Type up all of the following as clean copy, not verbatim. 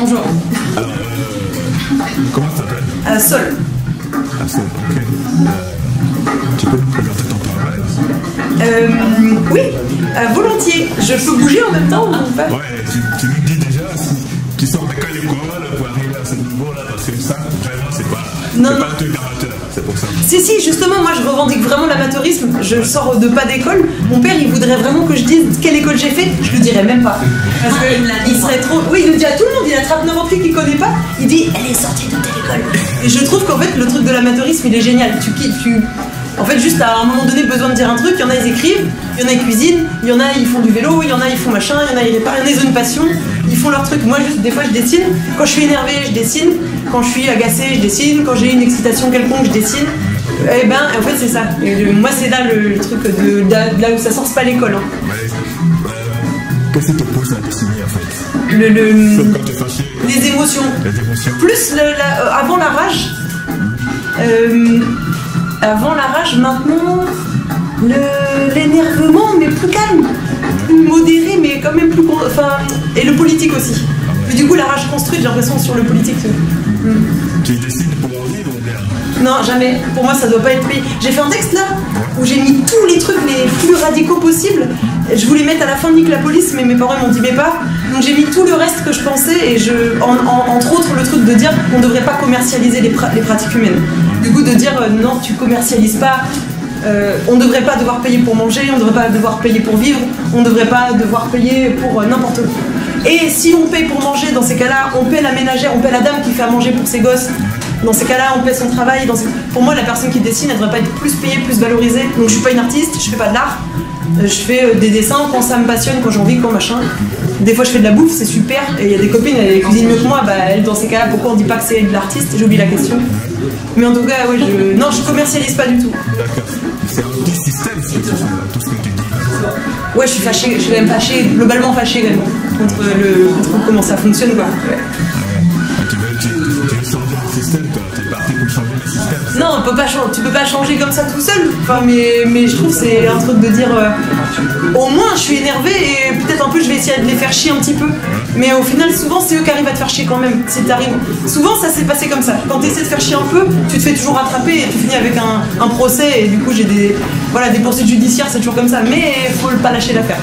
bonjour. Alors, comment ça s'appelle? Sol. Ah, Sol, ok. Tu peux nous présenter ton travail? Oui, volontiers. Je peux bouger en même temps ou pas? Ouais, tu nous dis déjà qui sort de quelle école pour arriver à ce niveau-là, parce que ça, vraiment, c'est pas un truc amateur, c'est pour ça. Si, justement, moi je revendique vraiment l'amateurisme. Je sors de pas d'école. Mon père, il voudrait vraiment que je dise quelle école j'ai fait. Je le dirais même pas. Parce qu'il serait trop. Oui, il le dit à tout le monde. Il attrape n'importe qui connaît pas. Il dit, elle est sortie de telle école. Et je trouve qu'en fait, le truc de l'amateurisme, il est génial. En fait, juste à un moment donné, besoin de dire un truc, il y en a, ils écrivent, il y en a, ils cuisinent, il y en a, ils font du vélo, il y en a, ils font machin, il y en a, ils réparent, il y en a, ils ont une passion, ils font leur truc. Moi, juste, des fois, je dessine. Quand je suis énervée, je dessine. Quand je suis agacée, je dessine. Quand j'ai une excitation quelconque, je dessine. Et ben, en fait, c'est ça. Moi, c'est là le truc de là où ça sort, c'est pas l'école. Hein. Ouais. Qu'est-ce qui te pousse à dessiner, en fait? Sauf quand tu es fâché. Les émotions. Les émotions. Plus avant la rage. Avant la rage, maintenant, l'énervement, mais plus calme, plus modéré, mais quand même plus... Enfin, et le politique aussi. Mais du coup, la rage construite, j'ai l'impression, sur le politique. Tu dessines pour en vivre ou bien? Non, jamais. Pour moi, ça doit pas être payé. J'ai fait un texte là, où j'ai mis tous les trucs les plus radicaux possibles. Je voulais mettre à la fin Nique la police, mais mes parents m'ont dit mais pas. Donc j'ai mis tout le reste que je pensais, et entre autres le truc de dire qu'on ne devrait pas commercialiser les pratiques humaines. Du coup, de dire non, tu commercialises pas. On ne devrait pas devoir payer pour manger, on ne devrait pas devoir payer pour vivre, on ne devrait pas devoir payer pour n'importe quoi. Et si on paye pour manger, dans ces cas-là, on paie la ménagère, on paie la dame qui fait à manger pour ses gosses. Dans ces cas-là, on paie son travail. Pour moi, la personne qui dessine, elle ne devrait pas être plus payée, plus valorisée. Donc je ne suis pas une artiste, je ne fais pas de l'art. Je fais des dessins quand ça me passionne, quand j'ai envie, quand machin. Des fois, je fais de la bouffe, c'est super. Et il y a des copines, elles cuisinent mieux que moi. Bah, elles, dans ces cas-là, pourquoi on ne dit pas que c'est de l'artiste? J'oublie la question. Mais en tout cas, ouais, non, je commercialise pas du tout. D'accord. C'est un petit système, tout ce que tu dis. Ouais, je suis fâchée, je suis même fâchée, globalement fâchée quand même, contre comment ça fonctionne, quoi. Ouais. Tu veux changer le système, toi? Tu es parti pour changer le système? Non, tu peux pas changer comme ça tout seul. Enfin, mais je trouve que c'est un truc de dire au moins je suis énervée et peut-être un peu je vais essayer de les faire chier un petit peu. Mais au final, souvent c'est eux qui arrivent à te faire chier quand même. Si t'arrives. Souvent ça s'est passé comme ça. Quand tu essaies de faire chier un peu, tu te fais toujours rattraper et tu finis avec un procès. Et du coup, j'ai des poursuites judiciaires, c'est toujours comme ça. Mais il faut pas lâcher l'affaire.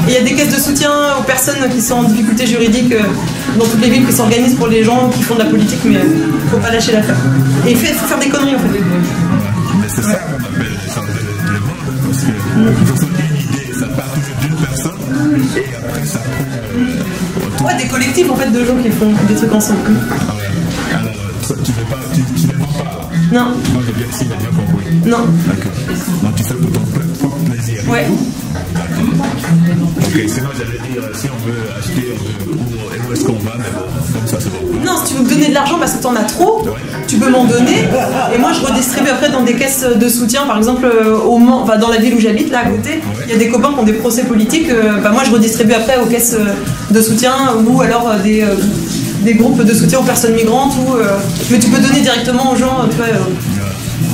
Et il y a des caisses de soutien aux personnes qui sont en difficulté juridique dans toutes les villes qui s'organisent pour les gens qui font de la politique, mais il faut pas lâcher l'affaire. Et il faut faire des conneries en fait. Mais c'est ça qu'on appelle changer le monde, parce que ils ont une idée, ça part toujours d'une personne, et après ça prend... Ouais, des collectifs en fait de gens qui font des trucs ensemble. Ah ouais. Alors, tu ne vends pas? Non. Moi j'ai bien si, j'ai bien compris. Non. D'accord. Donc tu fais pour ton propre plaisir. Ouais. Ok, sinon j'allais dire si on veut acheter, où est-ce qu'on va, mais bon, comme ça c'est bon. Non, si tu veux me donner de l'argent parce que t'en as trop, tu peux m'en donner. Et moi je redistribue après dans des caisses de soutien, par exemple dans la ville où j'habite, là à côté, il y a des copains qui ont des procès politiques. Moi je redistribue après aux caisses de soutien ou alors des groupes de soutien aux personnes migrantes. Mais tu peux donner directement aux gens.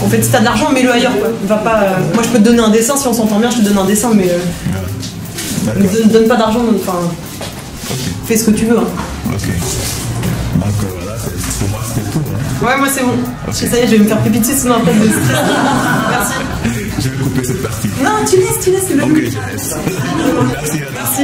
En fait, si t'as de l'argent, mets-le ailleurs, quoi. Moi, je peux te donner un dessin, si on s'entend bien, je te donne un dessin, mais ne donne pas d'argent, enfin, fais ce que tu veux. Hein. Ok. Donc voilà, pour moi c'était tout. Hein. Ouais, moi c'est bon. Okay. Ça y est, je vais me faire pipi dessus, sinon après je vais stresser. Merci. Je vais couper cette partie. Non, tu laisses, c'est le Ok, je laisse. Merci. Merci.